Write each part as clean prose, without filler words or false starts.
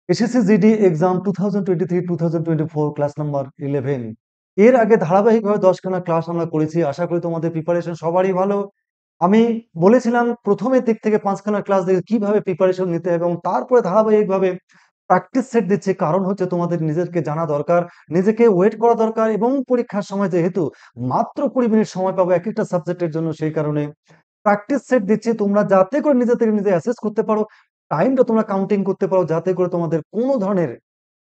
SSC GD exam 2023-2024 class number 11। এর আগে ধারাবাহিকভাবে 10 খানা ক্লাস আমরা করেছি। আশা করি তোমাদের প্রিপারেশন সবারই ভালো। আমি বলেছিলাম প্রথমের দিক থেকে 5 খানা ক্লাস দেখে কিভাবে প্রিপারেশন নিতে হবে এবং তারপরে ধারাবাহিকভাবে প্র্যাকটিস সেট দিচ্ছি। কারণ হচ্ছে তোমাদের নিজেকে জানা দরকার, নিজেকে ওয়েট করা দরকার এবং পরীক্ষার সময় যেহেতু মাত্র 20 মিনিট সময় পাবো একেকটা সাবজেক্টের জন্য, সেই কারণে প্র্যাকটিস সেট দিচ্ছি। তোমরা যাতে করে নিজে থেকে নিজে অ্যাসেস করতে পারো, টাইমটা তোমরা কাউন্টিং করতে পারো, যাতে করে তোমাদের কোনো ধরনের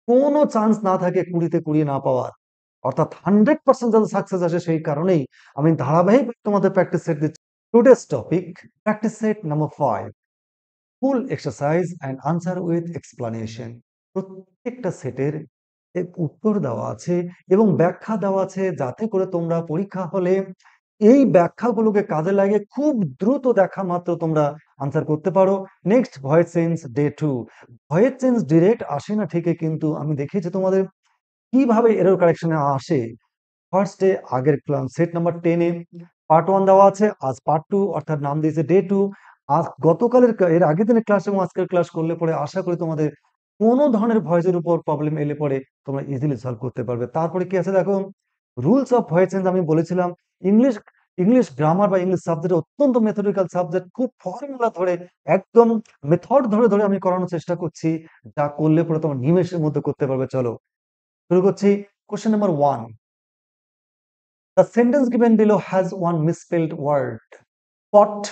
কোনো চান্স না থাকে 20 তে 20 না পাওয়ার। অর্থাৎ 100% যাতে সাকসেস আসে, সেই কারণেই আমি ধারাবাহিক তোমাদের প্র্যাকটিস সেট দিচ্ছি। Today's topic practice set number 5, full exercise and answer with explanation. প্রত্যেকটা সেটের উত্তর দেওয়া আছে এবং ব্যাখ্যা দেওয়া আছে, যাতে করে তোমরা পরীক্ষা হলে এই ব্যাখ্যাগুলোকে কাজে লাগিয়ে খুব দ্রুত দেখা মাত্র তোমরা আনসার করতে পারো। Next, voice change day 2। Voice change direct আসে না ঠিকই, কিন্তু আমি দেখিয়েছি তোমাদের কিভাবে এরর কারেকশনে আসে। ফার্স্ট ডে আগের সেট নাম্বার 10 এ পার্ট 1 দেওয়া আছে, আজ পার্ট 2, অর্থাৎ নাম দিয়েছে ডে 2। আজ গতকালের এর আগের দিনের ক্লাস এবং আজকের ক্লাস করলে পরে আশা করি তোমাদের কোনো ধরনের ভয়েসের উপর প্রবলেম এলে পরে তোমরা ইজিলি সলভ করতে পারবে। তারপরে কি আছে দেখো, রুলস অফ ভয়েস চেঞ্জ। আমি বলেছিলাম ইংলিশ ইংলিশ গ্রামার বা ইংলিশ সাবজেক্ট অত্যন্ত মেথডিক্যাল সাবজেক্ট, খুব ফর্মুলা ধরে একদম মেথড ধরে ধরে আমি করানোর চেষ্টা করছি, যা করলে পরে তোমার নিমেষের মধ্যে করতে পারবে। চলো শুরু করছি। Question number 1, the sentence given below has one misspelled word. Spot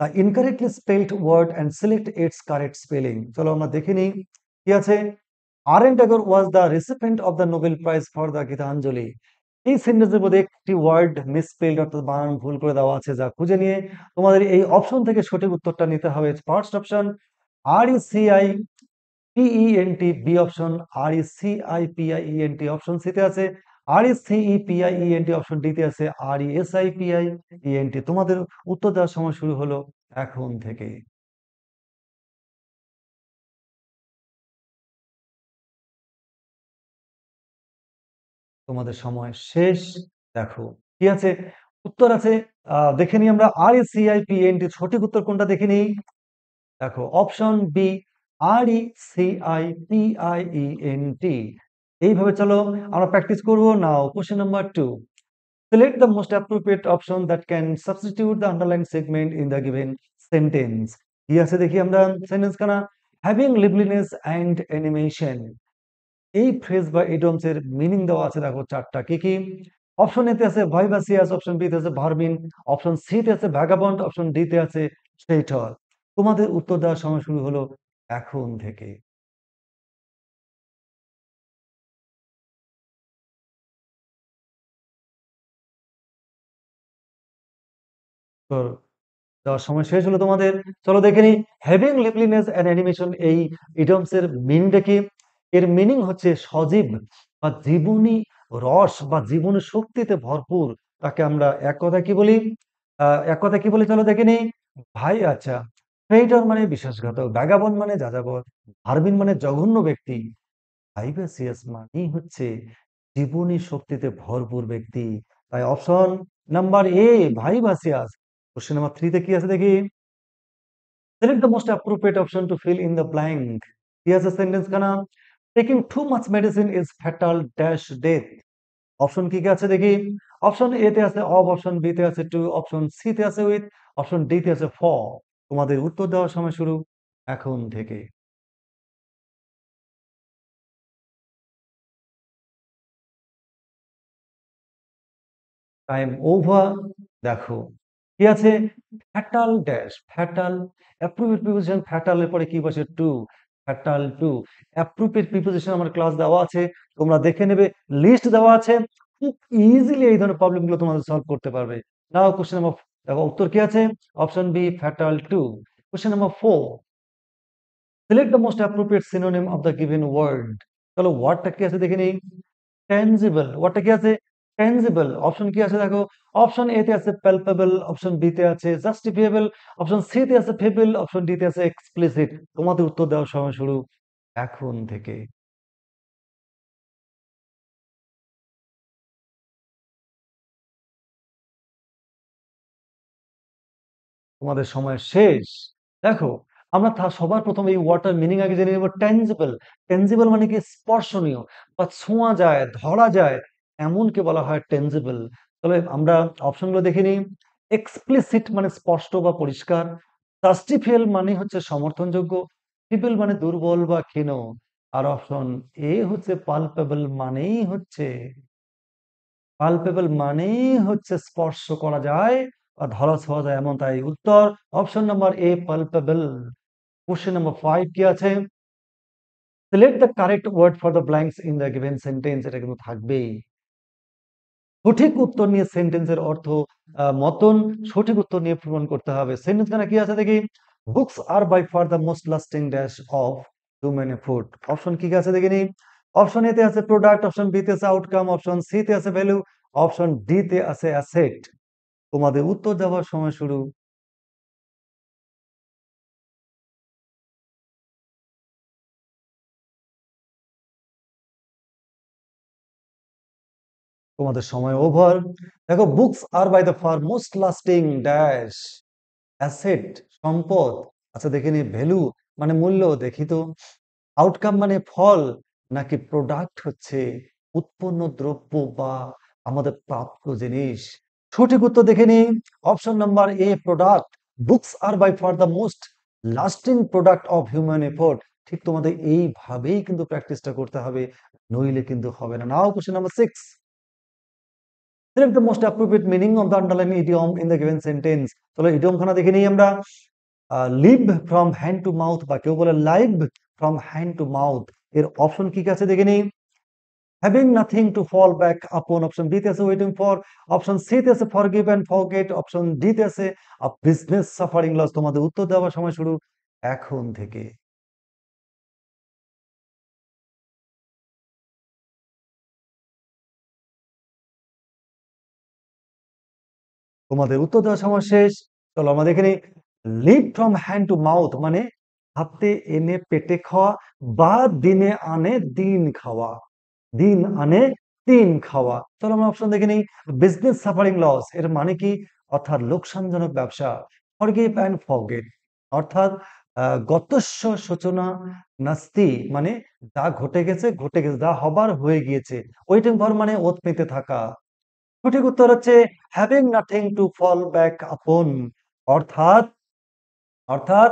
the incorrectly spelled word and select its correct spelling. চলো আমরা দেখে নিই কি আছে। R.N. Tagore was the recipient of the Nobel Prize for the Gitanjali. এই সেন্টেন্সের মধ্যে একটি ওয়ার্ড মিসস্পেলড অর্থাৎ বানান ভুল করে দেওয়া আছে, যা খুঁজে নিয়ে তোমাদের এই অপশন থেকে সঠিক উত্তরটা নিতে হবে। First option RECIPENT, B option RECIPIENT, option C তে আছে RECEPIENT, অপশন ডি তে আছে RESIPIENT। তোমাদের উত্তর দেওয়ার সময় শুরু হলো এখন থেকে। তোমাদের সময় শেষ। দেখো কি আছে, উত্তর আছে দেখে নিই আমরা RECIPENT। সঠিক উত্তর কোনটা দেখে নিই। দেখো অপশন বি RECIPIENT। এইভাবে চলো আমরা প্র্যাকটিস করবো। নাও question number 2, select the most appropriate option that can substitute the underlined segment in the given sentence. কি আছে দেখি আমরা সেন্টেন্স খানা। having liveliness and animation, এই ফ্রেজ বা ইডিয়মস এর মিনিং দেওয়া আছে দেখো চারটা। কি কি? অপশন এ তে আছে ভাইভাসিয়াস, অপশন বি তে আছে ভার্বিন, অপশন সি তে আছে ভ্যাগাবন্ড, অপশন ডি তে আছে স্ট্রেটর। তোমাদের উত্তর দেওয়ার সময় শুরু হলো এখন থেকে। তো দেওয়ার সময় শেষ হলো তোমাদের। চলো দেখে নিই হ্যাভিং লিভলিনেস এন্ড অ্যানিমেশন, এই ইডিয়মস এর মিনিংটা কি। এর মিনিং হচ্ছে সজীব বা জীবনী রস বা জীবনী শক্তিতে ভরপুর, তাকে আমরা এক কথায় কি বলি, এক কথায় কি বলি চলো দেখে নিই। ভাই আচ্ছা, ট্রেইটর মানে বিশ্বাসঘাতক, ভ্যাগাবন্ড মানে যাযাবর, ভার্বিন মানে জঘন্য ব্যক্তি, ভাইভাসিয়াস মানেই হচ্ছে জীবনী শক্তিতে ভরপুর ব্যক্তি। তাই option number A vivacious. Question number 3 তে কি আছে দেখি। select the most appropriate option to fill in the blank. কি আছে সেন্টেন্স খানা। taking too much medicine is fatal dash death. Option কি কি আছে দেখি। অপশন এ তে আছে অফ, অপশন বি তে আছে টু, অপশন সি তে আছে উইথ, অপশন ডি তে আছে ফর। তোমাদের উত্তর দেওয়ার সময় শুরু এখন থেকে। Time over. দেখো কি আছে, fatal dash fatal, appropriate preposition fatal এর পরে কি বসে to, fatal to. Appropriate preposition আমার ক্লাস দেওয়া আছে, তোমরা দেখে নেবে, লিস্ট দেওয়া আছে। খুব ইজিলি এই ধরনের প্রবলেম গুলো তোমাদের সলভ করতে পারবে। নাও কোশ্চেন নাম্বার, দেখো উত্তর কি আছে। Option B fatal to. Question number 4, select the most appropriate synonym of the given word. চলো ওয়ার্ডটা কি আছে দেখে নিই। ট্যানজিবল, ওয়ার্ডটা কি আছে। ট্যানজিবল, অপশন কি আছে দেখো। অপশন এ তে আছে প্যালপেবল, অপশন বি তে আছে জাস্টিফিয়েবল, অপশন সি তে আছে ফেবল, অপশন ডি তে আছে এক্সপ্লিসিট। তোমাদের উত্তর দেওয়ার সময় শুরু এখন থেকে। তোমাদের সময় শেষ। দেখো আমরা সবার প্রথমে এই ওয়ার্ডটার মিনিং আগে জেনে নেব। টেনজিবল। টেনজিবল মানে কি? স্পর্শনীয় বা ছোঁয়া যায়, ধরা যায়, এমনকে বলা হয় টেনজিবল। তাহলে আমরা অপশনগুলো দেখে নিই। এক্সপ্লিসিট মানে স্পষ্ট বা পরিষ্কার। জাস্টিফিয়েবল মানে হচ্ছে সমর্থনযোগ্য। ফিবল মানে দুর্বল বা ক্ষীণ। আর অপশন এ হচ্ছে পালপেবল মানেই হচ্ছে স্পর্শ করা যায় বা ধরা ছোঁয়া যায় এমন। তাই উত্তর option number A, palpable. Question number 5 কি আছে? Select the correct word for the blanks in the given sentence. এটা কিন্তু থাকবেই। সঠিক উত্তর নিয়ে সেন্টেন্সের অর্থ মতন সঠিক উত্তর নিয়ে প্রমাণ করতে হবে। সেন্টেন্স খানা কি আছে দেখি। Books are by far the most lasting dash of human food. Option কি আছে দেখে নি। অপশন এ তে আছে প্রোডাক্ট, অপশন বি তে আছে আউটকাম, অপশন সি তে আছে ভ্যালু, অপশন ডি তে আছে অ্যাসেট। তোমাদের উত্তর দেওয়ার সময় শুরু। তোমাদের সময় ওভার। দেখো, books are by the far most lasting dash asset, সম্পদ। আচ্ছা দেখে নি। ভ্যালু মানে মূল্য, দেখি তো। আউটকাম মানে ফল, নাকি প্রোডাক্ট হচ্ছে উৎপন্ন দ্রব্য বা আমাদের প্রাপ্য জিনিস। সঠিক উত্তর দেখে নিই। Option number A, product. Books are by far the most lasting product of human effort. ঠিক তোমাদের এইভাবেই কিন্তু প্র্যাকটিসটা করতে হবে, নইলে কিন্তু হবে না। নাও question number 6। Select the most appropriate meaning of the underlying idiom in the given sentence. চলো ইডিয়ম খানা দেখে নিই আমরা। Live from hand to mouth, বা কেউ বলে live from hand to mouth. এর অপশন কি আছে দেখে নিই। Having nothing to fall back upon, option B তে আছে ওয়েটিং ফর, অপশন সি তে আছে forgive and forget, option D তে আছে আ বিজনেস সাফারিং লস। তোমাদের উত্তর দেওয়ার সময় শুরু এখন থেকে। তোমাদের উত্তর দেওয়ার সময় শেষ। চলো আমরা দেখে নিই। Live from hand to mouth মানে হাতে এনে পেটে খাওয়া, বা দিনে আনে দিন খাওয়া। দিন আনে দিন খাওয়া। চলো আমরা অপশন দেখে নিই। বিজনেস সাফারিং লস এর মানে কি? অর্থাৎ লোকসানজনক ব্যবসা। ফরগিভ অ্যান্ড ফরগেট অর্থাৎ গতস্য সূচনা নাস্তি মানে যা ঘটে গেছে ঘটে গেছে, যা হবার হয়ে গিয়েছে। ওয়েটিং ফর মানে ওত পেতে থাকা। সঠিক উত্তর হচ্ছে having nothing to fall back upon, অর্থাৎ অর্থাৎ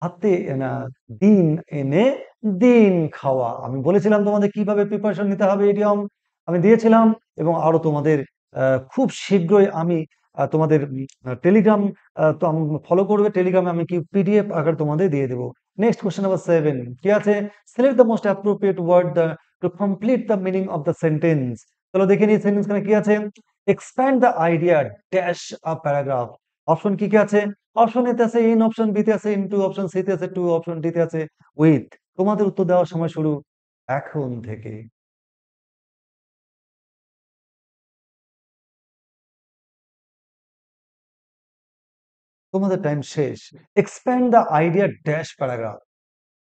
হাতে এনা দিন এনে দিন খাওয়া। আমি বলেছিলাম তোমাদের কিভাবে প্রিপারেশন নিতে হবে ইডিয়ম, আমি দিয়েছিলাম। এবং আরো তোমাদের খুব শীঘ্রই আমি তোমাদের টেলিগ্রাম তো ফলো করবে। টেলিগ্রামে আমি কি পিডিএফ আকারে তোমাদের দিয়ে দেবো। নেক্সট কোশ্চেন নাম্বার 7 কি আছে? Select the most appropriate word to complete the meaning of the sentence. চলো দেখে নিই সেন্টেন্স খানে কি আছে। Expand the idea dash a paragraph. Option কি কি আছে? অপশন এতে আছে ইন, অপশন বি তে আছে ইনটু, অপশন সি তে আছে টু, অপশন ডি তে আছে উইথ। তোমাদের উত্তর দেওয়ার সময় শুরু এখন থেকে। তোমাদের টাইম শেষ। Expand the idea dash paragraph.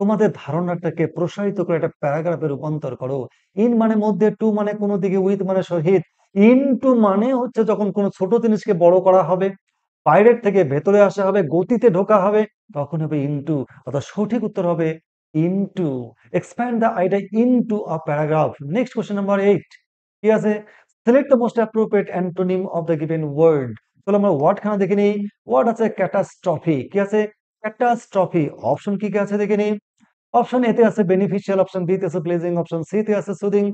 তোমাদের ধারণাটাকে প্রসারিত করে একটা প্যারাগ্রাফে রূপান্তর করো। ইন মানে মধ্যে, টু মানে কোনো দিকে, উইথ মানে সহিত। ইনটু মানে হচ্ছে যখন কোনো ছোট জিনিসকে বড় করা হবে, বাইরের থেকে ভেতরে আসা হবে, গতিতে ঢোকা হবে, তখন হবে ইনটু। অর্থাৎ সঠিক উত্তর হবে into. Expand the idea into a paragraph. Next question number 8 কি আছে? Select the most appropriate antonym of the given word. চলো আমরা ওয়ার্ড খানা দেখে নিই। ওয়ার্ড আছে ক্যাটাস্ট্রফি। কি আছে? ক্যাটাস্ট্রফি। অপশন কি কি আছে দেখে নিই। অপশন এ তে আছে বেনিফিশিয়াল, অপশন বি তে আছে প্লেজিং, অপশন সি তে আছে সুদিং,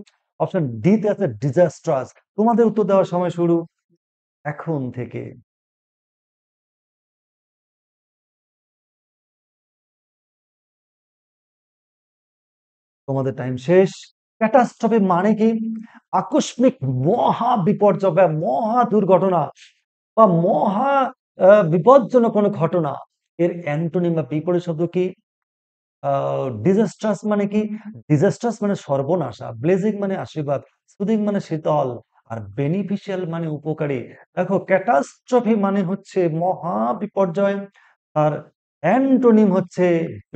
অপশন ডি তে আছে ডিজাস্ট্রাস। তোমাদের উত্তর দেওয়ার সময় শুরু এখন থেকে। তোমাদের টাইম শেষ। ক্যাটাস্ট্রফি মানে কি? আকস্মিক মহা বিপর্যয় বা মহা দুর্ঘটনা বা মহা বিপজ্জনক কোনো ঘটনা। এর অ্যান্টোনিম বা বিপরীত শব্দ কি? ডিজাস্ট্রাস মানে কি? ডিজাস্ট্রাস মানে সর্বনাশা, ব্লেজিং মানে আশীর্বাদ, সুদিং মানে শীতল, আর বেনিফিশিয়াল মানে উপকারী। দেখো, ক্যাটাস্ট্রফি মানে হচ্ছে মহা বিপর্যয়, আর অ্যান্টোনিম হচ্ছে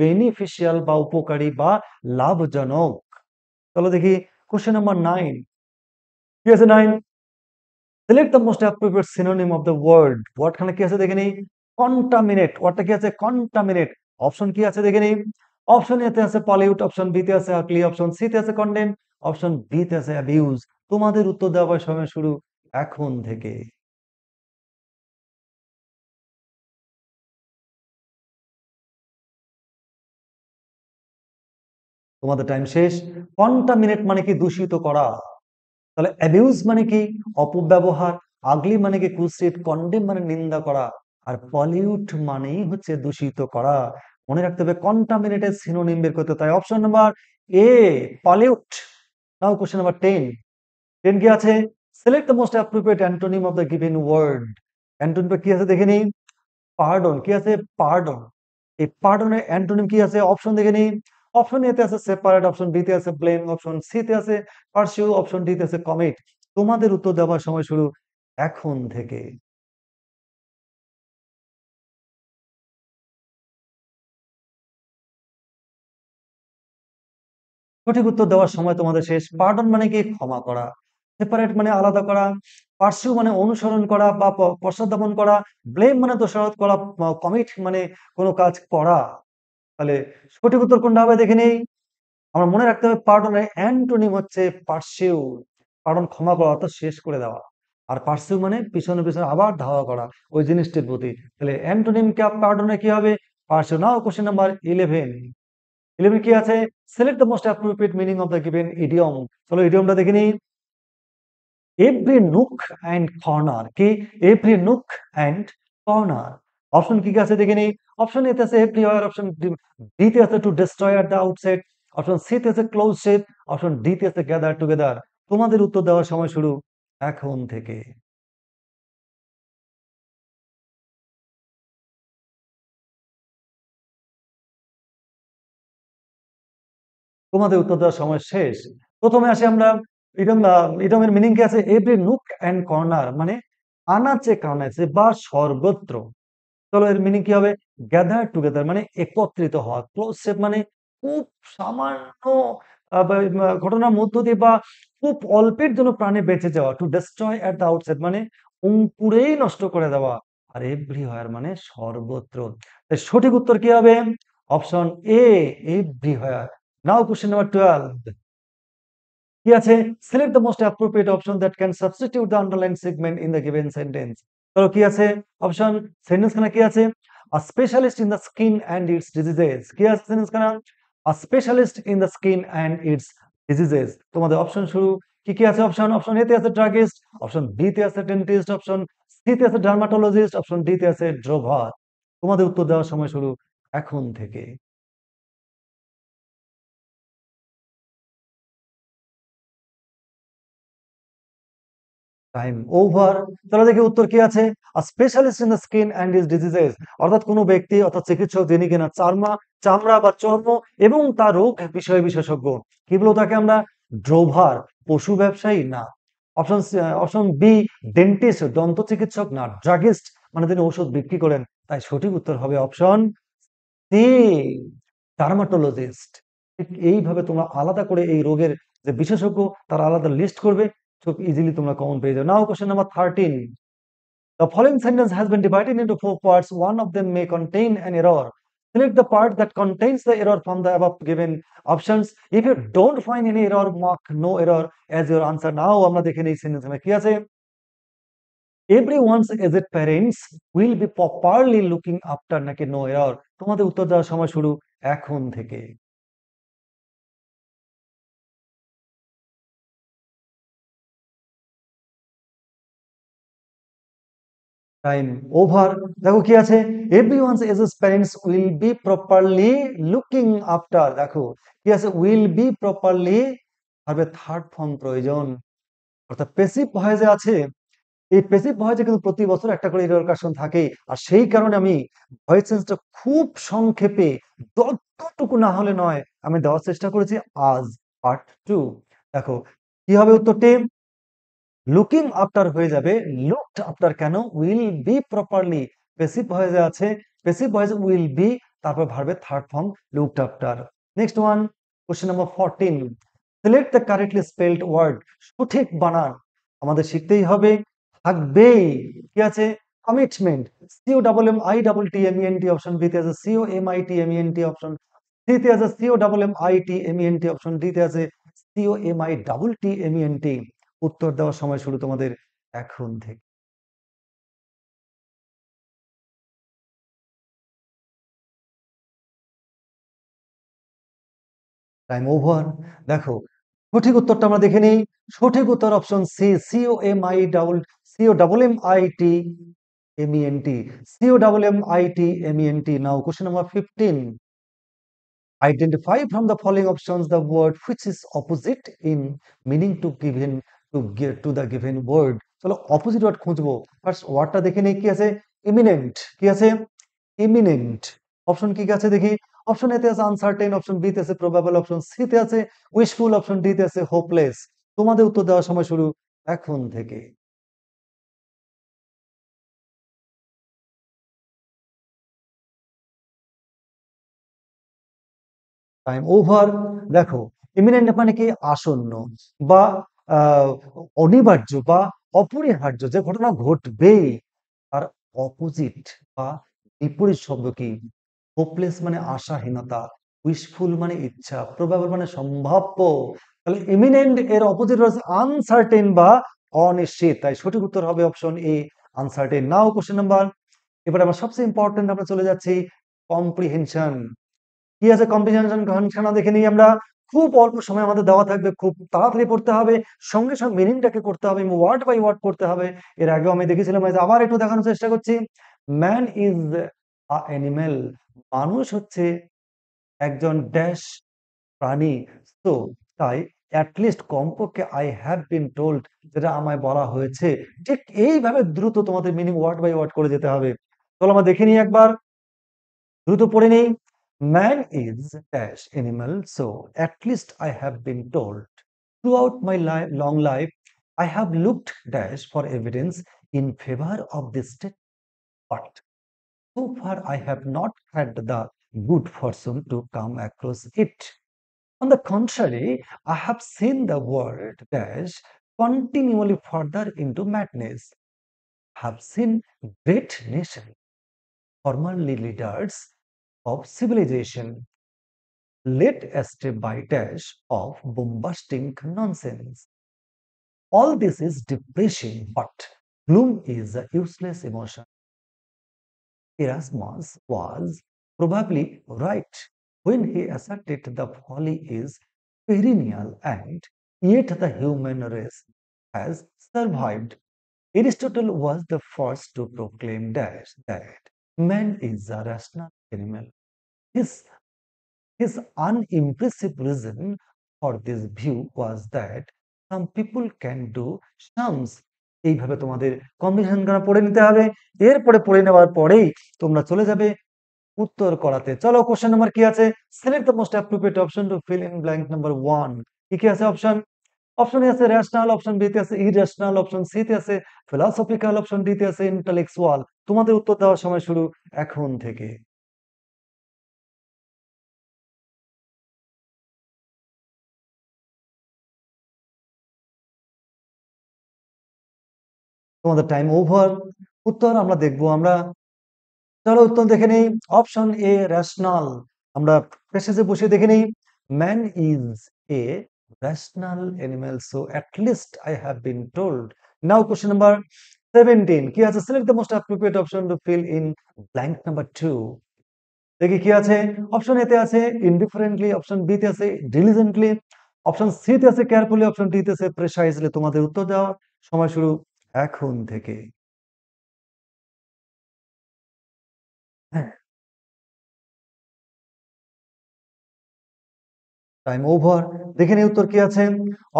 বেনিফিশিয়াল বা উপকারী বা লাভজনক। চলো দেখি কোশ্চেন নাম্বার 9 কি আছে। 9, select the most appropriate synonym of the word. Word খানে কি আছে দেখে নেই। কন্টামিনেট। ওয়ার্ডটা কি আছে? কন্টামিনেট অপশন কি আছে দেখে নিই। অপশন এতে আছে পলিউট, অপশন বি তে আছে আগলি, অপশন সি তে আছে কন্ডেম, অপশন ডি তে আছে অ্যাবিউজ। তোমাদের উত্তর দেওয়ার সময় শুরু এখন থেকে। তোমাদের টাইম শেষ। কন্টামিনেট মানে কি? দূষিত করা। তাহলে অ্যাবিউজ মানে কি? অপব্যবহার। আগলি মানে কি? কুৎসিত। কন্ডেম মানে নিন্দা করা। আর পলিউট মানেই হচ্ছে দূষিত করা। মনে রাখতে হবে কন্টামিনেটের সিনোনিম বের করতে। তাই option number A, pollute. Now question number 10। 10 কি আছে? Select the most appropriate antonym of the given word. Antonym কি আছে দেখে নিই। পার্ডন কি আছে? পার্ডন। এই পার্ডনের অ্যান্টোনিম কি আছে? অপশন দেখে নিই। অপশন এতে আছে সেপারেট, অপশন বি তে আছে ব্লেম, অপশন সি তে আছে পারসিউ, অপশন ডি তে আছে কমিট। তোমাদের উত্তর দেওয়ার সময় শুরু এখন থেকে। সঠিক উত্তর দেওয়ার সময় তোমাদের শেষ। পার্ডন মানে কি? ক্ষমা করা। সেপারেট মানে আলাদা করা। পার্সিউ মানে অনুসরণ করা বা পশ্চাদ্ধাবন করা। ব্লেম মানে দোষারোপ করা। কমিট মানে কোনো কাজ করা। তাহলে সঠিক উত্তর কোনটা হবে দেখে নেই। আমরা মনে রাখতে হবে পার্ডনের অ্যান্টোনিম হচ্ছে পার্সিউ। পার্ডন ক্ষমা করা অর্থাৎ শেষ করে দেওয়া। আর পার্সিউ মানে পিছনে পিছনে আবার ধাওয়া করা ওই জিনিসটির প্রতি। তাহলে অ্যান্টোনিম পার্ডনের কি হবে? পার্সিউ। নাও কোশ্চেন নাম্বার 11। 11 কি আছে? Select the most appropriate meaning of the given idiom. চলো ইডিয়মটা দেখে নিই। এভরি নুক অ্যান্ড কর্নার কি? Every nook and corner. Option কি কি আছে দেখে নিই। অপশন এতে আছে এভরিওয়্যার, অপশন বি তে আছে to destroy at the outset, option C তে আছে ক্লোজ শেপ, অপশন ডি তে আছে গ্যাদার টুগেদার। তোমাদের উত্তর দেওয়ার সময় শুরু এখন থেকে। তোমাদের উত্তর দেওয়ার সময় শেষ। প্রথমে আসি আমরা ইডম। ইডমের মিনিং কি আছে? এভরি নুক অ্যান্ড কর্নার মানে আনাচে কানাচে বা সর্বত্র। চলো এর মিনিং কি হবে? গ্যাদার টুগেদার মানে একত্রিত হওয়া। ক্লোজ শেপ মানে খুব সামান্য ঘটনার মধ্য দিয়ে বা খুব অল্পের জন্য প্রাণে বেঁচে যাওয়া। Two destroy at the outset মানে অঙ্কুরেই নষ্ট করে দেওয়া। আর এভরিহোয়ার মানে সর্বত্র। তাই সঠিক উত্তর কি হবে? Option A, everywhere. Now question number 12। কি আছে? Select the most appropriate option that can substitute the underline segment in the given sentence. তো কি আছে? অপশন সেন্টেন্স খানা কি আছে? A specialist in the skin and its diseases. কি আছে সেন্টেন্স খানা? A specialist in the skin and its diseases. তোমাদের অপশন শুরু। কি কি আছে অপশন? অপশন এ তে আছে ড্রাগিস্ট, অপশন বি তে আছে ডেন্টিস্ট, অপশন সি তে আছে ডার্মাটোলজিস্ট, অপশন ডি তে আছে ড্রোভার। তোমাদের উত্তর দেওয়ার সময় শুরু এখন থেকে। Time over. তাহলে দেখি উত্তর কি আছে। Specialist in the skin and dis diseases অর্থাৎ কোনো ব্যক্তি অর্থাৎ চিকিৎসক যিনি কিনা চামড়া বা চর্ম এবং তার রোগ বিষয়ে বিশেষজ্ঞ। কি বলবো তাকে আমরা? ড্রোভার। পশু ব্যবসায়ী না। অপশন অপশন বি, ডেন্টিস্ট দন্ত চিকিৎসক না। ড্রাগিস্ট মানে তিনি ওষুধ বিক্রি করেন। তাই সঠিক উত্তর হবে অপশন সি, ডার্মাটোলজিস্ট। ঠিক এইভাবে তোমরা আলাদা করে এই রোগের যে বিশেষজ্ঞ তার আলাদা লিস্ট করবে, খুব ইজিলি তোমরা কমন পেয়ে যাবে। নাও question number 13। The following sentence has been divided into four parts. One of them may contain an error. Select the part that contains the error from the above given options. If you don't find any error, mark no error as your answer. Now আমরা দেখে নেই sentence কি আছে। Everyone's aged parents will be properly looking after নাকি no error। তোমাদের উত্তর দেওয়ার সময় শুরু এখন থেকে। Time over. দেখো কি আছে? Everyone's ages parents will be properly looking after. দেখো কি আছে? উইল বি প্রপারলি ভার্বের থার্ড ফর্ম প্রয়োজন। অর্থাৎ পেসিভ ভয়েসে আছে। এই পেসিভ ভয়েসে কিন্তু প্রতি বছর একটা করে রিকারশন থাকে। আর সেই কারণে আমি ভয়েস চেঞ্জটা খুব সংক্ষেপে যতটুকু না হলে নয় আমি দেওয়ার চেষ্টা করেছি আজ পার্ট 2। দেখো কি হবে উত্তরটি। লুকিং আফটার হয়ে যাবে লুকড আফটার। কেন? উইল বি প্রপারলি পেসিভ ভয়েসে আছে। পেসিভ ভয়েসে উইল বি তারপর ভার্বের third form looked after. Next one, question number 14। Select the correctly spelled word. সঠিক বানান আমাদের শিখতেই হবে। থাকবেই। কি আছে? কমিটমেন্ট। COMMITMENT, অপশন বি তে আছে COMITMENT, অপশন সি তে আছে COMMITMENT, অপশন ডি তে আছে COMITTMENT। উত্তর দেওয়ার সময় শুরু তোমাদের এখন থেকে। Time over. দেখো সঠিক উত্তরটা আমরা দেখে নিই। সঠিক উত্তর option C, COMMITMENT। Now question number 15। Identify from the following options the word which is opposite in meaning to the given word। চলো অপোজিট ওয়ার্ড খুঁজবো। ফার্স্ট ওয়ার্ডটা দেখে নেই কি আছে। ইমিনেন্ট, কি আছে? ইমিনেন্ট। অপশন কি কি আছে দেখি। অপশন এ তে আছে আনসার্টেন, অপশন বি তে আছে প্রবাবল, অপশন সি তে আছে উইশফুল, অপশন ডি তে আছে হোপলেস। তোমাদের উত্তর দেওয়ার সময় শুরু এখন থেকে। Time over. দেখো ইমিনেন্ট মানে কি আসন্ন বা আহ, অনিবার্য বা অপরিহার্য, যে ঘটনা ঘটবেই। আর অপোজিট বা বিপরীত শব্দ কি? হোপলেস মানে আশাহীনতা, উইশফুল মানে ইচ্ছা, প্রবাবল মানে সম্ভাব্য। তাহলে ইমিনেন্ট এর অপোজিট হচ্ছে আনসার্টেন বা অনিশ্চিত। তাই সঠিক উত্তর হবে অপশন এ, আনসার্টেন। নাও কোশ্চেন নাম্বার, এবার আমরা সবচেয়ে ইম্পর্টেন্ট আমরা চলে যাচ্ছি কম্প্রিহেনশন। কি আছে কম্প্রিহেনশন কনসানা দেখে নিই আমরা। খুব অল্প সময় আমাদের দেওয়া থাকবে, খুব তাড়াতাড়ি পড়তে হবে, সঙ্গে সঙ্গে মিনিংটাকে করতে হবে, ওয়ার্ড বাই ওয়ার্ড পড়তে হবে। এর আগেও আমি দেখেছিলাম, আবার একটু দেখানোর চেষ্টা করছি। ম্যান ইজ আ অ্যানিমেল, মানুষ হচ্ছে একজন ড্যাশ প্রাণী। তো তাই অ্যাটলিস্ট কমপক্ষে আই হ্যাভ বিন টোল্ড, যেটা আমায় বলা হয়েছে, ঠিক এইভাবে দ্রুত তোমাদের মিনিং ওয়ার্ড বাই ওয়ার্ড করে যেতে হবে। চলো আমরা দেখে নিই একবার, দ্রুত পড়ে নেই। Man is dash animal, so at least I have been told. Throughout my long life, I have looked dash for evidence in favor of this state, but so far I have not had the good fortune to come across it. On the contrary, I have seen the world dash continually further into madness. Have seen great nations, formerly leaders of civilization, led astray by dash of bombastic nonsense. All this is depressing, but gloom is a useless emotion. Erasmus was probably right when he asserted the folly is perennial and yet the human race has survived. Aristotle was the first to proclaim that man is a rational animal. His His unimpressive reason for this view was that some people can do sums। এইভাবে তোমাদের combination করা পড়ে নিতে হবে। এরপরে পড়ে নেওয়ার পরেই তোমরা চলে যাবে উত্তর করাতে। চলো কোশ্চেন নাম্বার কি আছে। Select the most appropriate option to fill in blank number 1। কি কি আছে অপশন? অপশন এ আছে রেশনাল, অপশন বি তে আছে ইরেশনাল, অপশন সি তে আছে ফিলসফিক্যাল, অপশন ডি তে আছে ইন্টেলেকচুয়াল। তোমাদের উত্তর দেওয়ার সময় শুরু এখন থেকে। তোমাদের টাইম ওভার। উত্তর আমরা দেখবো আমরা। চলো উত্তর দেখে নেই। Option A rational. আমরা প্যাসেজে বসে দেখে নেই। Man is a rational animal, so at least I have been told. Now question number 17। কি আছে? Select the most appropriate option to fill in blank number 2। দেখি কি আছে। অপশন এ তে আছে ইনডিফারেন্টলি, অপশন বি তে আছে ডিলিজেন্টলি, অপশন সি তে আছে কেয়ারফুলি, অপশন ডি তে আছে প্রিসাইজলি। তোমাদের উত্তর দেওয়ার সময় শুরু এখন থেকে। হ্যাঁ, টাইম ওভার। দেখে নিই উত্তর কি আছে।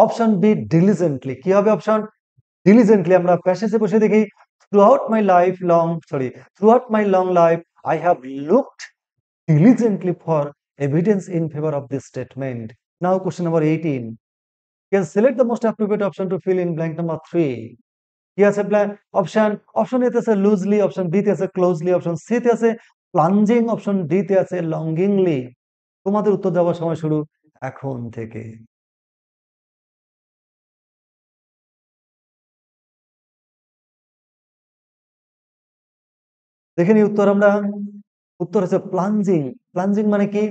Option B diligently. কি হবে অপশন? ডিলিজেন্টলি। আমরা প্যাসেজে বসে দেখি। Throughout my long life I have looked diligently for evidence in favor of this statement. Now question number 18. Can select the most appropriate option to fill in blank number 3. কি আছে option? Option A তে আছে loosely, option B তে আছে closely, option C তে আছে প্লাঞ্জিং, option D তে আছে লঙ্গিংলি। তোমাদের উত্তর দেওয়ার সময় শুরু এখন থেকে। দেখে নিই উত্তর আমরা। উত্তর হচ্ছে প্লাঞ্জিং। প্লাঞ্জিং মানে কি?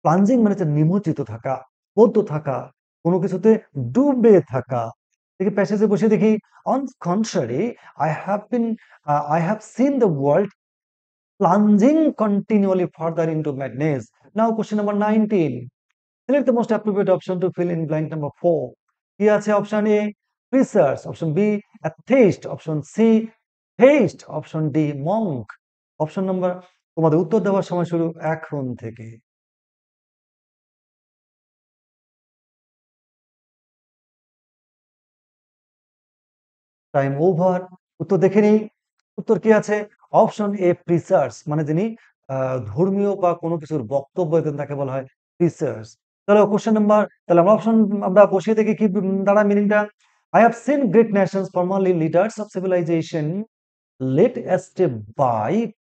প্লাঞ্জিং মানে হচ্ছে নিমজ্জিত থাকা, পদ্ম থাকা, কোনো কিছুতে ডুবে থাকা। দেখি প্যাসেজে বসে দেখি, on contrary I have seen the world plunging continually further into madness. Now question number 19. Select the most appropriate option to fill in blank number 4. কি আছে? Option A preachers, option B atheist, option C heist, option D monk. Option number, তোমাদের উত্তর দেওয়ার সময় শুরু এখন থেকে। Time over. উত্তর দেখে নিই। উত্তর কি আছে? অপশন এ প্রিসার্স, মানে যিনি ধর্মীয় বা কোনো কিছুর বক্তব্য দেন তাকে বলা হয় প্রিসার্স। তাহলে কোশ্চেন নাম্বার, তাহলে আমরা অপশন আমরা বসিয়ে দেখি কি দাঁড়ায় মিনিংটা। I have seen great nations formerly leaders of civilization led astray by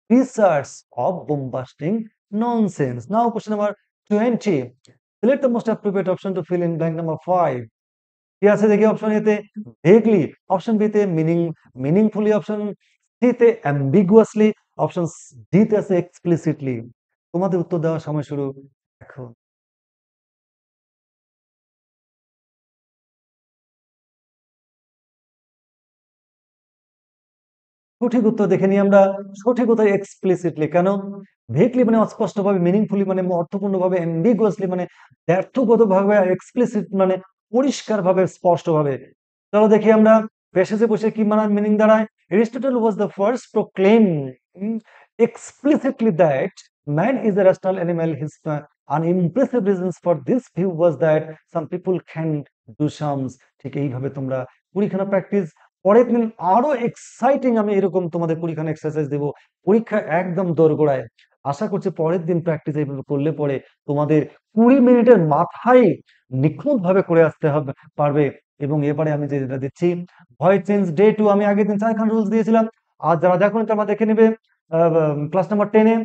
research of bombasting nonsense. Now question number 20. Select the most appropriate option to fill in blank number 5. কি আছে দেখি? অপশন এতে ভেগলি, অপশন বি তে meaningfully, option C তে অ্যাম্বিগুয়াসলি, option D তে আছে explicitly. তোমাদের উত্তর দেওয়ার সময় শুরু এখন। সঠিক উত্তর দেখে নিই আমরা। সঠিক উত্তর এক্সপ্লিসিটলি। কেন? ভেগলি মানে অস্পষ্টভাবে, মিনিংফুলি মানে অর্থপূর্ণভাবে, অ্যাম্বিগুয়াসলি মানে ব্যর্থগতভাবে, আর এক্সপ্লিসিট মানে পরিষ্কারভাবে, স্পষ্টভাবে। চলো দেখি আমরা প্যাসেজে বসে কি মানে মিনিং দাঁড়ায়। Aristotle was the first proclaim explicitly that man is a rational animal. His unimpressive reasons for this view was that some people can do sums. ঠিক এইভাবে তোমরা কুড়িখানা প্র্যাকটিস, পরের দিন আরো এক্সাইটিং আমি এরকম তোমাদের কুড়িখানা এক্সারসাইজ দেবো। পরীক্ষা একদম দোরগোড়ায়। আশা করছি পরের দিন প্র্যাকটিস এইভাবে করলে পরে তোমাদের 20 মিনিটের মাথায় নিখুঁত ভাবে করে আসতে হবে পারবে। এবং এবারে আমি যেটা দিচ্ছি, ভয়েস চেঞ্জ ডে 2, আমি আগের দিন 4খানা রুলস দিয়েছিলাম। আর যারা দেখোনি তারা দেখে নেবে ক্লাস নাম্বার 10-এ।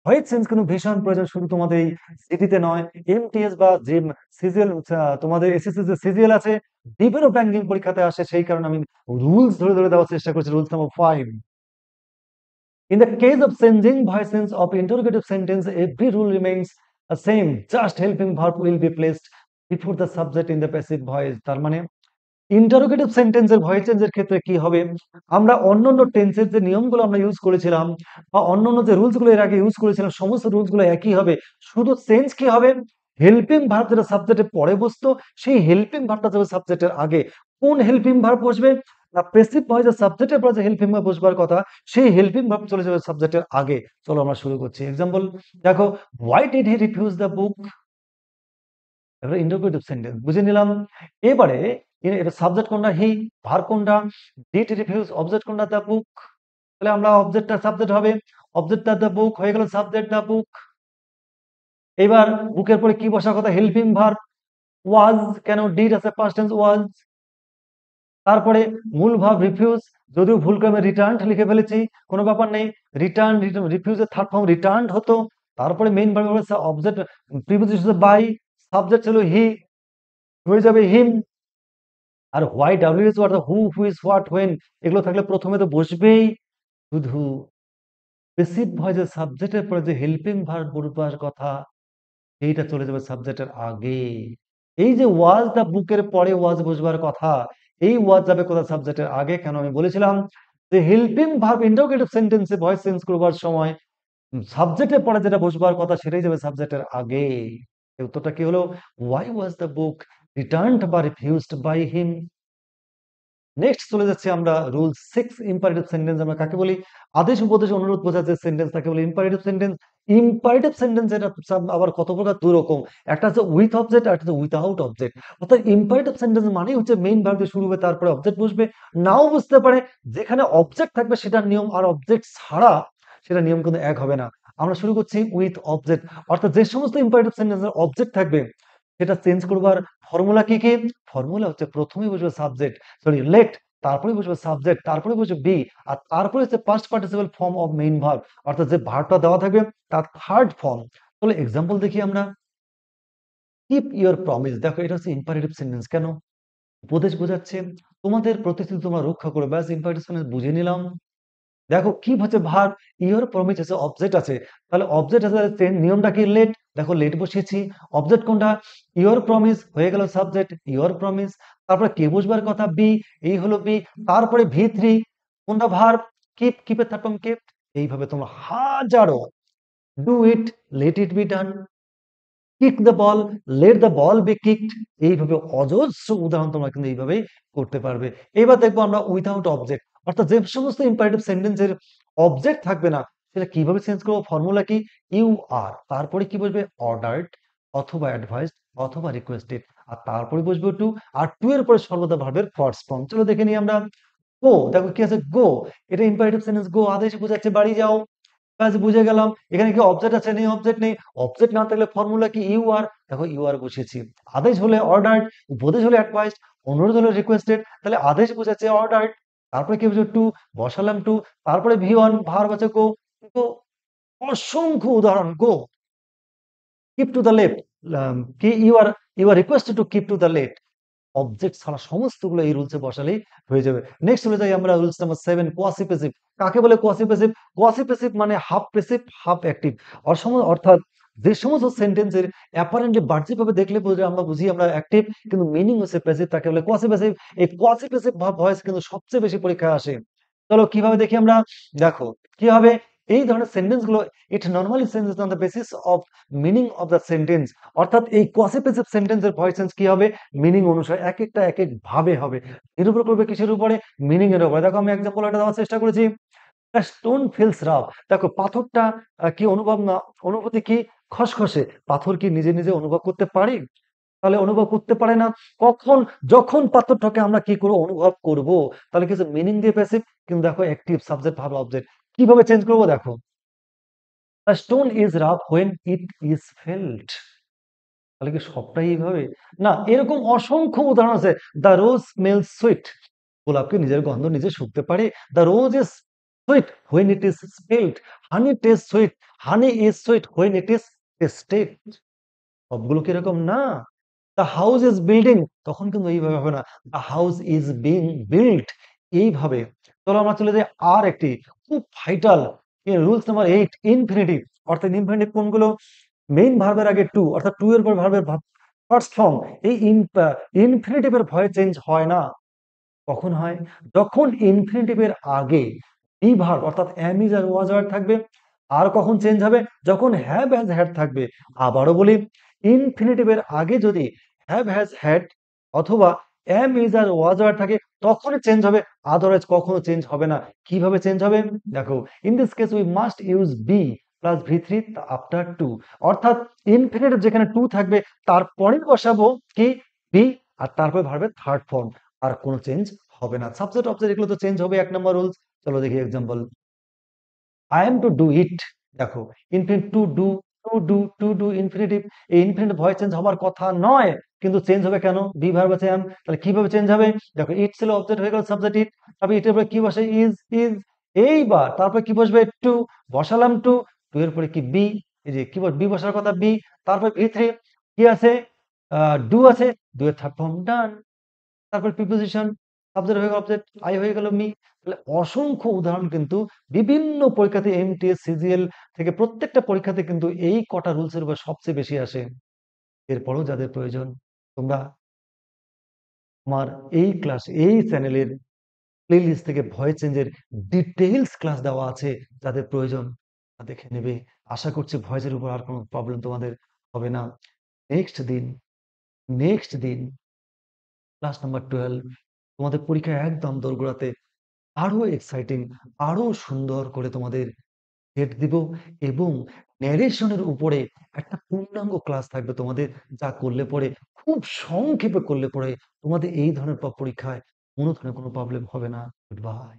ভয়েস চেঞ্জ কিন্তু ভীষণ প্রয়োজন, শুধু তোমাদের এই সিটিতে নয়, এমটিএস বা যে সিজিএল, তোমাদের এসএসসি যে সিজিএল আছে, ডিপেরও ব্যাংকিং পরীক্ষাতে আসে। সেই কারণে আমি রুলস ধরে ধরে দেওয়ার চেষ্টা করছি। Rules number 5, in the case of changing voices of interrogative sentence, every rule remains the same. Just helping verb will be placed before the subject in the passive voice. তার মানে ইন্টারোগেটিভ সেন্টেন্সের voice চেঞ্জের ক্ষেত্রে কি হবে? আমরা অন্যান্য টেন্সের যে নিয়মগুলো আমরা ইউজ করেছিলাম বা অন্যান্য যে রুলস গুলো এর আগে ইউজ করেছিলাম, সমস্ত রুলস গুলো একই হবে। শুধু চেঞ্জ কি হবে? হেল্পিং ভার্ব যেটা সাবজেক্টের পরে বসতো, সেই হেল্পিং ভার্বটা যাবে সাবজেক্টের আগে। কোন হেল্পিং ভার্ব বসবে? না, প্যাসিভ ভয়েসের সাবজেক্টের পরে যে হেল্পিং ভার্ব বসবার কথা, সেই হেল্পিং ভার্ব চলে যাবে সাবজেক্টের আগে। চলো আমরা শুরু করছি। এক্সাম্পল দেখো, why did he refuse the book? এবারে ইন্টারোগেটিভ সেন্টেন্স বুঝে নিলাম। এবারে এটা সাবজেক্ট কোনটা? হি। ভার্ব কোনটা? Did refuse. অবজেক্ট কোনটা? The book. তাহলে আমরা অবজেক্টটা সাবজেক্ট হবে, অবজেক্টটা দ্য বুক হয়ে গেল সাবজেক্ট দ্য বুক। এবার বুকের পরে কি বসার কথা? Helping verb was. কেন? ডিড আছে পাস্ট টেন্স ওয়াজ। তারপরে মূল ভার্ব রিফিউজ, যদিও ভুল করে রিটার্ন লিখে ফেলেছি, কোনো ব্যাপার নেই। রিটার্ন, রিফিউজের থার্ড ফর্ম রিটার্ন হতো। তারপরে মেইন ভার্ব হচ্ছে অবজেক্ট, প্রিপোজিশন বাই, সাবজেক্ট ছিল হি, হয়ে যাবে হিম। আর why, W is, who, whose, what, when, এগুলো থাকলে প্রথমে তো বসবেই। শুধু প্যাসিভ ভয়েসের সাবজেক্টের পরে যে হেল্পিং ভার্ব বসবার কথা, এইটা চলে যাবে সাবজেক্টের আগে। এই যে ওয়াজ দা বুকের পরে ওয়াজ বসবার কথা, এই ওয়াজ যাবে কোথায়? সাবজেক্টের আগে। কেন? আমি বলেছিলাম যে হেল্পিং ভার্ব ইন্টারোগেটিভ সেন্টেন্সে ভয়েস চেঞ্জ করবার সময় সাবজেক্টের পরে যেটা বসবার কথা সেটাই যাবে সাবজেক্টের আগে। এই উত্তরটা কি হলো? Why was the book returned বা রিফিউজড বাই হিম। নেক্সট চলে যাচ্ছি আমরা রুল 6, ইম্পারেটিভ সেন্টেন্স আমরা কাকে বলি? আদেশ, উপদেশ, অনুরোধ বোঝার যে সেন্টেন্স তাকে বলি ইম্পারেটিভ সেন্টেন্স। ইম্পারেটিভ সেন্টেন্স এটা আবার কত প্রকার? দুই রকম। একটা হচ্ছে উইথ অবজেক্ট, আর একটা হচ্ছে উইথাউট অবজেক্ট। অর্থাৎ ইম্পারেটিভ সেন্টেন্স মানেই হচ্ছে মেইন ভার্ব দিয়ে শুরু হবে, তারপরে অবজেক্ট বসবে। নাও বুঝতে পারে, যেখানে অবজেক্ট থাকবে সেটার নিয়ম, আর অবজেক্ট ছাড়া সেটা নিয়ম কিন্তু এক হবে না। আমরা শুরু করছি উইথ অবজেক্ট। অর্থাৎ যে সমস্ত ইম্পারেটিভ সেন্টেন্সের অবজেক্ট থাকবে সেটা চেঞ্জ করবার ফর্মুলা কি কি? ফর্মুলা হচ্ছে প্রথমেই বসবে সাবজেক্ট, সরি লেট, তারপরে বসবে সাবজেক্ট, তারপরে বসবে বি, আর তারপরে হচ্ছে past participle form of main verb, অর্থাৎ যে ভার্বটা দেওয়া থাকবে তার থার্ড ফর্ম। তাহলে এক্সাম্পল দেখি আমরা। কিপ ইওর প্রমিস, দেখো এটা হচ্ছে ইম্পারেটিভ সেন্টেন্স। কেন? উপদেশ বোঝাচ্ছে, তোমাদের প্রতিশ্রুতি তোমরা রক্ষা করো। ব্যাস, ইম্পারেটিভ সেন্টেন্স বুঝে নিলাম। দেখো কি হচ্ছে ভার্ব, ইওর প্রমিস আছে, অবজেক্ট আছে, তাহলে অবজেক্ট আছে, নিয়মটা কি লেট, দেখো লেট বসিয়েছি, অবজেক্ট কোনটা, ইওর প্রমিস, হয়ে গেল সাবজেক্ট ইওর প্রমিস, তারপরে কে বসবার কথা বি, এই হলো বি, তারপরে ভি3 কোনটা ভার্ব, কিপ, কিপের থার্ড ফর্ম কিপ। এইভাবে তোমরা হাজারো, do it, let it be done, kick the ball, let the ball be kicked, এইভাবে অজস্র উদাহরণ তোমরা কিন্তু এইভাবেই করতে পারবে। এবার দেখবো আমরা উইথাউট অবজেক্ট, অর্থাৎ যে সমস্ত ইম্পারেটিভ সেন্টেন্সের অবজেক্ট থাকবে না সেটা কিভাবে চেঞ্জ করবো, ফর্মুলা কি, ইউ আর, তারপরে কি বসবে, অর্ডার্ড অথবা অ্যাডভাইসড অথবা রিকোয়েস্টেড, আর তারপরে বসবে টু, আর টু এর পরে সর্বদা ভার্বের ফার্স্ট ফর্ম। চলো দেখে নিই আমরা। গো, দেখো কি আছে, গো, এটা ইম্পারেটিভ সেন্টেন্স, গো আদেশ বোঝাচ্ছে বাড়ি যাও, কাজ বুঝে গেলাম। এখানে কি অবজেক্ট আছে, নেই, অবজেক্ট নেই, অবজেক্ট না থাকলে ফর্মুলা কি, ইউ আর, দেখো ইউ আর বসিয়েছি, আদেশ হলে অর্ডার্ড, উপদেশ হলে অ্যাডভাইসড, অনুরোধ হলে রিকোয়েস্টেড, তাহলে আদেশ বোঝাচ্ছে অর্ডার্ড, তারপরে কি বুঝো টু, বসালাম টু, তারপরে ভি1 ভার্ব আছে গো, গো, অসংখ্য উদাহরণ, go, keep to the left, কি you are requested to keep to the left, object ছাড়া সমস্তগুলো এই রুলসে বসালেই হয়ে যাবে। নেক্সট চলে যাই আমরা রুলস নাম্বার 7, কোয়াসি প্যাসিভ। কাকে বলে কোয়াসি প্যাসিভ, কোয়াসি প্যাসিভ মানে হাফ প্যাসিভ হাফ অ্যাক্টিভ, অর্থাৎ যে সমস্ত সেন্টেন্সের অ্যাপারেন্টলি বাহ্যিক ভাবে দেখলে আমরা বুঝি আমরা অ্যাক্টিভ, কিন্তু মিনিং হচ্ছে প্যাসিভ, তাকে বলে কোয়াসি প্যাসিভ। এই কোয়াসি প্যাসিভ ভয়েস কিন্তু সবচেয়ে বেশি পরীক্ষায় আসে। চলো কিভাবে দেখি আমরা, দেখো কি হবে, এই ধরনের সেন্টেন্স গুলো, it normally changes on the basis of meaning of the sentence, অর্থাৎ এই কোয়াসি প্যাসিভ সেন্টেন্সের ভয়েস চেঞ্জ কি হবে, মিনিং অনুসারে এক একটা এক এক ভাবে হবে, নির্ভর করবে কিসের উপরে, মিনিং এর উপরে। দেখো আমি এক্সাম্পল একটা দেওয়ার চেষ্টা করেছি, স্টোন ফিলস রাফ, দেখো পাথরটা কি অনুভব না, অনুভূতি কি, খসখসে, পাথর কি নিজে নিজে অনুভব করতে পারে, তাহলে অনুভব করতে পারে না, কখন, যখন পাথরটাকে আমরা কি করবো, অনুভব করব, তাহলে কিছু মিনিং দিয়ে প্যাসিভ, কিন্তু দেখো অ্যাক্টিভ, সাবজেক্ট ভার্ব অবজেক্ট, কিভাবে চেঞ্জ করবো দেখো, stone is rough when it is felt, তাহলে কি সবটাই এইভাবে, না, এরকম অসংখ্য উদাহরণ আছে। দ্য রোজ স্মেলস সুইট, গোলাপকে নিজের গন্ধ নিজে শুকতে পারে, the rose is sweet when it is smelled, honey taste sweet, honey is sweet when it is tasted, সবগুলো কি এরকম না। দ্য হাউস ইজ বিল্ডিং, তখন কিন্তু এইভাবে হবে না, the house is being build, এইভাবে। চলো আমরা চলে যাই আর একটি খুব ভাইটাল রুলস নাম্বার 8, ইনফিনিটিভ, অর্থাৎ ইনফিনিটিভ কোনগুলো, মেইন ভার্বের আগে টু, অর্থাৎ টু এর পর ভার্বের ফার্স্ট ফর্ম, এই ইনফিনিটিভের ভয়ে চেঞ্জ হয় না, কখন হয়, যখন ইনফিনিটিভের আগে বি ভার্ব অর্থাৎ am is are was were থাকবে, আর কখন চেঞ্জ হবে, যখন হ্যাভ হ্যাজ হ্যাড থাকবে। আবারও বলি, ইনফিনিটিভের আগে যদি হ্যাভ হ্যাজ হ্যাড অথবা am is are was were থাকে তখনই চেঞ্জ হবে, আদারওয়াইজ কখনো চেঞ্জ হবে না। কিভাবে চেঞ্জ হবে দেখো, in this case we must use be plus ভি3 আফটার টু, অর্থাৎ ইনফিনিটিভ যেখানে টু থাকবে তারপরে বসাবো কি বি, আর তারপরে ভার্বের থার্ড ফর্ম, আর কোনো চেঞ্জ হবে না। সাবজেক্ট অবজেক্ট এগুলো তো চেঞ্জ হবে, 1 নম্বর রুলস। চলো দেখি example, I am to do it, দেখো ইনফিনিট টু ডু ইনফিনিটিভ, এই ইনফিনিটিভ ভয়েস চেঞ্জ হবার কথা নয়, কিন্তু চেঞ্জ হবে কেন, বি ভার্ব আছে এম, তাহলে কিভাবে চেঞ্জ হবে দেখো, ইট ছিল অবজেক্ট হয়ে গেল সাবজেক্ট ইট, তবে ইটের পরে কি বসে, ইজ, এইবার তারপরে কি বসবে টু, বসালাম টু, টু এর পরে কি বি, এই যে কি বল বি বসার কথা বি, তারপর ভি3 কি আছে, ডু আছে, ডু এর থার্ড ফর্ম ডান, তারপর প্রিপোজিশন, সাবজেক্ট হয়ে গেল অবজেক্ট, আই হয়ে গেল মি। তাহলে অসংখ্য উদাহরণ কিন্তু বিভিন্ন পরীক্ষাতে, এমটিএস সিজিএল থেকে প্রত্যেকটা পরীক্ষাতে কিন্তু এই কটা রুলস এর উপর সবচেয়ে বেশি আসে। এরপরও যাদের প্রয়োজন, তোমরা আমার এই ক্লাস, এই চ্যানেলের প্লেলিস্ট থেকে ভয়েস চেঞ্জের ডিটেইলস ক্লাস দেওয়া আছে, যাদের প্রয়োজন তা দেখে নেবে। আশা করছি ভয়েসের উপর আর কোনো প্রবলেম তোমাদের হবে না। নেক্সট দিন নেক্সট দিন ক্লাস নাম্বার 12, তোমাদের পরীক্ষা একদম দোরগোড়াতে, আরো এক্সাইটিং, আরো সুন্দর করে তোমাদের সেট দিব, এবং ন্যারেশনের উপরে একটা পূর্ণাঙ্গ ক্লাস থাকবে তোমাদের, যা করলে পরে, খুব সংক্ষেপে করলে পরে তোমাদের এই ধরনের পরীক্ষায় কোনো ধরনের কোনো প্রবলেম হবে না। Good bye.